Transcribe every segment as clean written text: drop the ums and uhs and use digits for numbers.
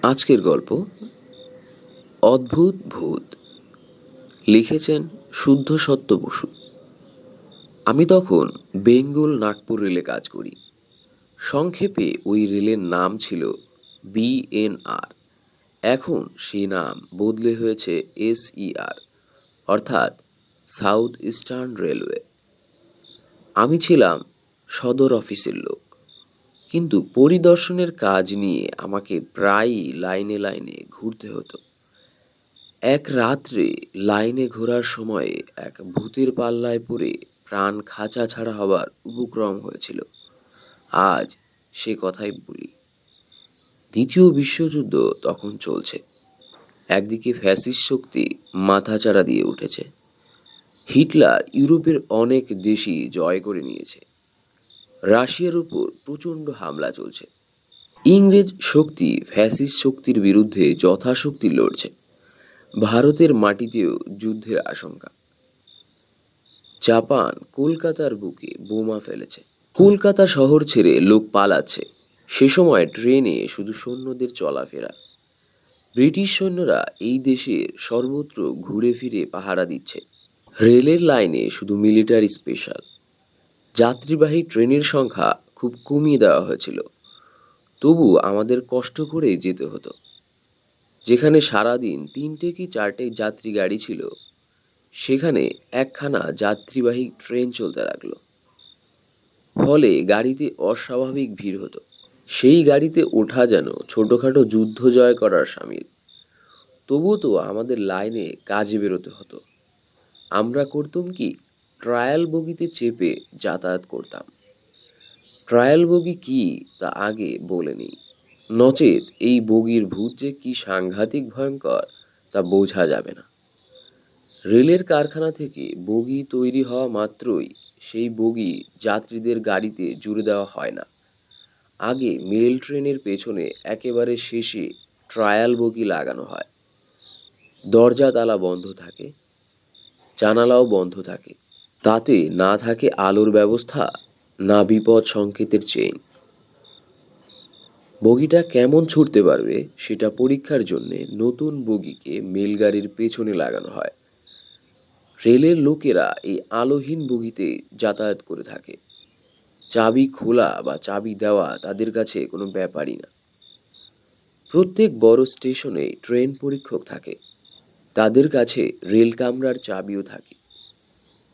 আজকের গল্প অদ্ভুত ভূত। লিখেছেন শুদ্ধ সত্য বসু। আমি তখন বেঙ্গল নাগপুর রেলে কাজ করি। সংক্ষেপে ওই রেলের নাম ছিল BNR। এখন সেই নাম বদলে হয়েছে SER, অর্থাৎ সাউথ ইস্টার্ন রেলওয়ে। আমি ছিলাম সদর অফিসের লোক, কিন্তু পরিদর্শনের কাজ নিয়ে আমাকে প্রায়ই লাইনে লাইনে ঘুরতে হতো। এক রাত্রে লাইনে ঘোরার সময়ে এক ভূতের পাল্লায় পড়ে প্রাণ খাঁচা ছাড়া হবার উপক্রম হয়েছিল। আজ সে কথাই বলি। দ্বিতীয় বিশ্বযুদ্ধ তখন চলছে। একদিকে ফ্যাসিস্ট শক্তি মাথাচাড়া দিয়ে উঠেছে। হিটলার ইউরোপের অনেক দেশই জয় করে নিয়েছে। রাশিয়ার উপর প্রচণ্ড হামলা চলছে। ইংরেজ শক্তি ফ্যাসিস্ট শক্তির বিরুদ্ধে যথাশক্তি লড়ছে। ভারতের মাটিতেও যুদ্ধের আশঙ্কা। জাপান কলকাতার বুকে বোমা ফেলেছে। কলকাতা শহর ছেড়ে লোক পালাচ্ছে। সে সময় ট্রেনে শুধু সৈন্যদের চলাফেরা। ব্রিটিশ সৈন্যরা এই দেশের সর্বত্র ঘুরে ফিরে পাহারা দিচ্ছে। রেলের লাইনে শুধু মিলিটারি স্পেশাল। যাত্রীবাহী ট্রেনের সংখ্যা খুব কমিয়ে দেওয়া হয়েছিল। তবু আমাদের কষ্ট করে যেতে হতো। যেখানে সারাদিন 3টে কি 4টে যাত্রী গাড়ি ছিল, সেখানে একখানা যাত্রীবাহী ট্রেন চলতে লাগলো। ফলে গাড়িতে অস্বাভাবিক ভিড় হতো। সেই গাড়িতে ওঠা যেন ছোটখাটো যুদ্ধ জয় করার সামিল। তবুও তো আমাদের লাইনে কাজে বেরোতে হতো। আমরা করতাম কি, ট্রায়াল বগিতে চেপে যাতায়াত করতাম। ট্রায়াল বগি কি তা আগে বলে নিই, নচেত এই বগির ভূত যে কি সাংঘাতিক ভয়ঙ্কর তা বোঝা যাবে না। রেলের কারখানা থেকে বগি তৈরি হওয়া মাত্রই সেই বগি যাত্রীদের গাড়িতে জুড়ে দেওয়া হয় না। আগে মেল ট্রেনের পেছনে একেবারে শেষে ট্রায়াল বগি লাগানো হয়। দরজা তালা বন্ধ থাকে, জানালাও বন্ধ থাকে। তাতে না থাকে আলোর ব্যবস্থা, না বিপদ সংকেতের চেইন। বগিটা কেমন ছুটতে পারবে সেটা পরীক্ষার জন্যে নতুন বগিকে মেলগাড়ির পেছনে লাগানো হয়। রেলের লোকেরা এই আলোহীন বগিতে যাতায়াত করে থাকে। চাবি খোলা বা চাবি দেওয়া তাদের কাছে কোনো ব্যাপারই না। প্রত্যেক বড় স্টেশনে ট্রেন পরীক্ষক থাকে। তাদের কাছে রেল কামরার চাবিও থাকে।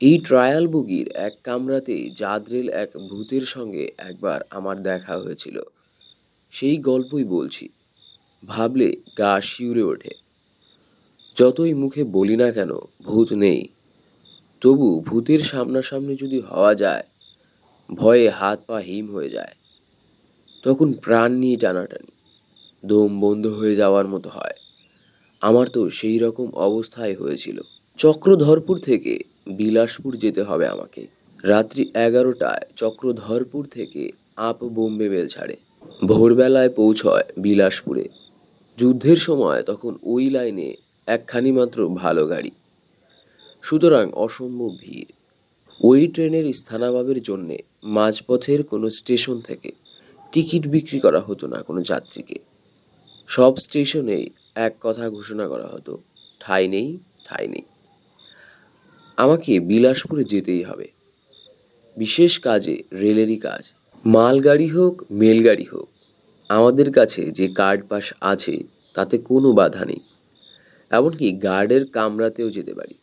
এই ট্রায়াল বগির এক কামরাতে জাদরেল এক ভূতের সঙ্গে একবার আমার দেখা হয়েছিল। সেই গল্পই বলছি। ভাবলে গা শিউরে ওঠে। যতই মুখে বলি না কেন ভূত নেই, তবু ভূতের সামনাসামনি যদি হওয়া যায়, ভয়ে হাত পা হিম হয়ে যায়। তখন প্রাণ নিয়ে টানাটানি, দম বন্ধ হয়ে যাওয়ার মতো হয়। আমার তো সেই রকম অবস্থায় হয়েছিল। চক্রধরপুর থেকে বিলাসপুর যেতে হবে আমাকে। রাত্রি 11টায় চক্রধরপুর থেকে আপ বোম্বে মেল ছাড়ে। ভোরবেলায় পৌঁছয় বিলাসপুরে। যুদ্ধের সময় তখন ওই লাইনে একখানি মাত্র ভালো গাড়ি, সুতরাং অসম্ভব ভিড়। ওই ট্রেনের স্থানাভাবের জন্যে মাঝপথের কোনো স্টেশন থেকে টিকিট বিক্রি করা হতো না কোনো যাত্রীকে। সব স্টেশনেই এক কথা ঘোষণা করা হতো, ঠাঁই নেই, ঠাঁই নেই। আমাকে বিলাসপুরে যেতেই হবে। বিশেষ কাজে রেলেরই কাজ। মালগাড়ি হোক মেলগাড়ি হোক, আমাদের কাছে যে কার্ড পাস আছে তাতে কোনো বাধা নেই। এমনকি গার্ডের কামরাতেও যেতে পারি।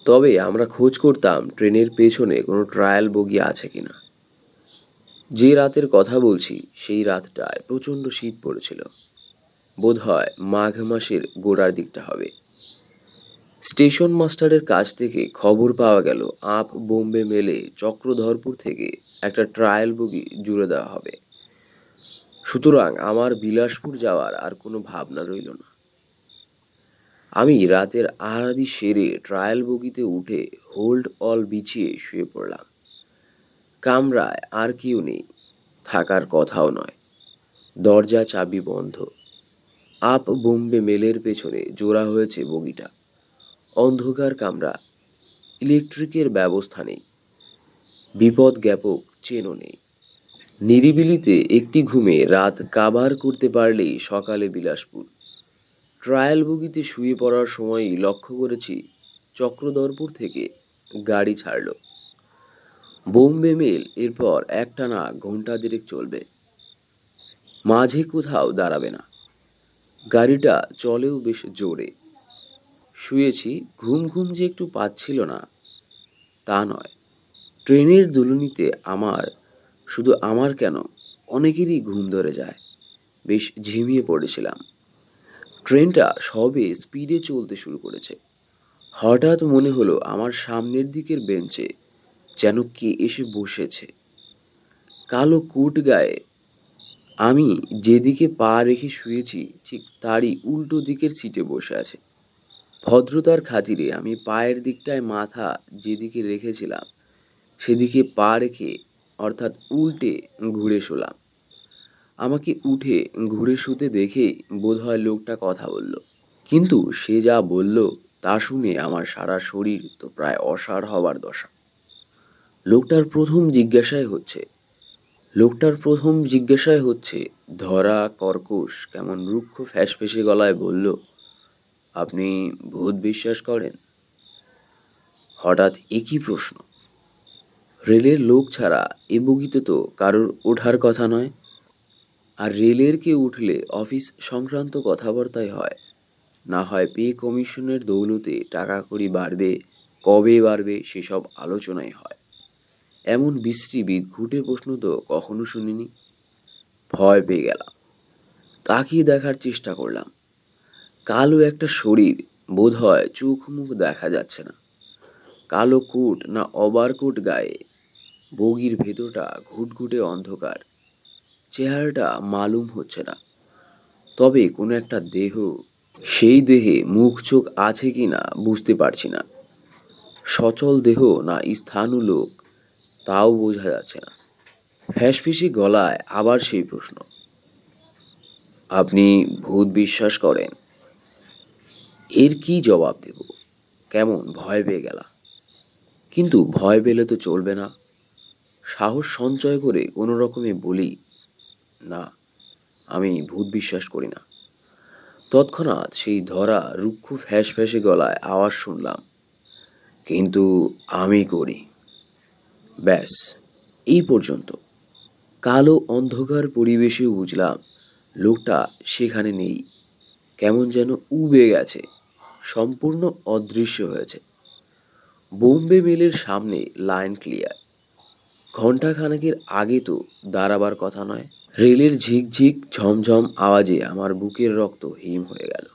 তবে আমরা খোঁজ করতাম ট্রেনের পেছনে কোনো ট্রায়াল বগি আছে কিনা। যে রাতের কথা বলছি সেই রাতটায় প্রচণ্ড শীত পড়েছিল। বোধহয় মাঘ মাসের গোড়ার দিকটা হবে। স্টেশন মাস্টারের কাছ থেকে খবর পাওয়া গেল আপ বোম্বে মেলে চক্রধরপুর থেকে একটা ট্রায়াল বগি জুড়ে দেওয়া হবে। সুতরাং আমার বিলাসপুর যাওয়ার আর কোনো ভাবনা রইল না। আমি রাতের আহারাদি সেরে ট্রায়াল বগিতে উঠে হোল্ড অল বিছিয়ে শুয়ে পড়লাম। কামরায় আর কেউ নেই, থাকার কথাও নয়। দরজা চাবি বন্ধ। আপ বোম্বে মেলের পেছনে জোড়া হয়েছে বগিটা। অন্ধকার কামরা, ইলেকট্রিকের ব্যবস্থা নেই। বিপদ জ্ঞাপক চেনও নেই। নিরিবিলিতে একটি ঘুমে রাত কাভার করতে পারলেই সকালে বিলাসপুর। ট্রায়াল বগিতে শুয়ে পড়ার সময়ই লক্ষ্য করেছি চক্রধরপুর থেকে গাড়ি ছাড়ল। বোম্বে মেল এরপর একটানা ঘন্টা দেড়েক চলবে, মাঝে কোথাও দাঁড়াবে না। গাড়িটা চলেও বেশ জোরে। শুয়েছি, ঘুম ঘুম যে একটু পাচ্ছিল না তা নয়। ট্রেনের দুলুনিতে শুধু আমার কেন, অনেকেরই ঘুম ধরে যায়। বেশ ঝিমিয়ে পড়েছিলাম। ট্রেনটা সবে স্পিডে চলতে শুরু করেছে। হঠাৎ মনে হলো আমার সামনের দিকের বেঞ্চে যেন কে এসে বসেছে, কালো কোট গায়ে। আমি যেদিকে পা রেখে শুয়েছি ঠিক তারই উল্টো দিকের সিটে বসে আছে। ভদ্রতার খাতিরে আমি পায়ের দিকটায় মাথা যেদিকে রেখেছিলাম সেদিকে পা রেখে, অর্থাৎ উল্টে ঘুরে শুলাম। আমাকে উঠে ঘুরে শুতে দেখেই বোধহয় লোকটা কথা বলল, কিন্তু সে যা বলল তা শুনে আমার সারা শরীর তো প্রায় অসাড় হবার দশা। লোকটার প্রথম জিজ্ঞাসায় হচ্ছে ধরা কর্কশ কেমন রুক্ষ ফ্যাসফেসে গলায় বলল, আপনি ভূত বিশ্বাস করেন? হঠাৎ একই প্রশ্ন। রেলের লোক ছাড়া এ বগিতে তো কারোর ওঠার কথা নয়। আর রেলের কেউ উঠলে অফিস সংক্রান্ত কথাবার্তাই হয়, না হয় পে কমিশনের দৌলতে টাকা কড়ি বাড়বে, কবে বাড়বে সেসব আলোচনাই হয়। এমন বিশ্রী বিদঘুটে প্রশ্ন তো কখনো শুনিনি। ভয় পেয়ে গেলাম। তাকিয়ে দেখার চেষ্টা করলাম। কালো একটা শরীর, বোধহয় চোখ মুখ দেখা যাচ্ছে না। কালো কোট না ওভারকোট গায়ে। বগির ভেতরটা ঘুটঘুটে অন্ধকার। চেহারাটা মালুম হচ্ছে না, তবে কোনো একটা দেহ। সেই দেহে মুখ চোখ আছে কি না বুঝতে পারছি না। সচল দেহ না স্থাণু লোক তাও বোঝা যাচ্ছে না। ফ্যাঁসফেঁসে গলায় আবার সেই প্রশ্ন, আপনি ভূত বিশ্বাস করেন? এর কি জবাব দেব? কেমন ভয় পেয়ে গেলাম। কিন্তু ভয় পেলে তো চলবে না। সাহস সঞ্চয় করে কোনো রকমে বলি, না, আমি ভূত বিশ্বাস করি না। তৎক্ষণাৎ সেই ধরা রুক্ষ ফ্যাঁসে গলায় আওয়াজ শুনলাম, কিন্তু আমি করি। ব্যাস, এই পর্যন্ত। কালো অন্ধকার পরিবেশে বুঝলাম লোকটা সেখানে নেই। কেমন যেন উবে গেছে, সম্পূর্ণ অদৃশ্য হয়েছে। বোম্বে মেলের সামনে লাইন ক্লিয়ার। ঘণ্টাখানেকের আগে তো দাঁড়াবার কথা নয়। রেলের ঝিকঝিক ঝমঝম আওয়াজে আমার বুকের রক্ত হিম হয়ে গেল।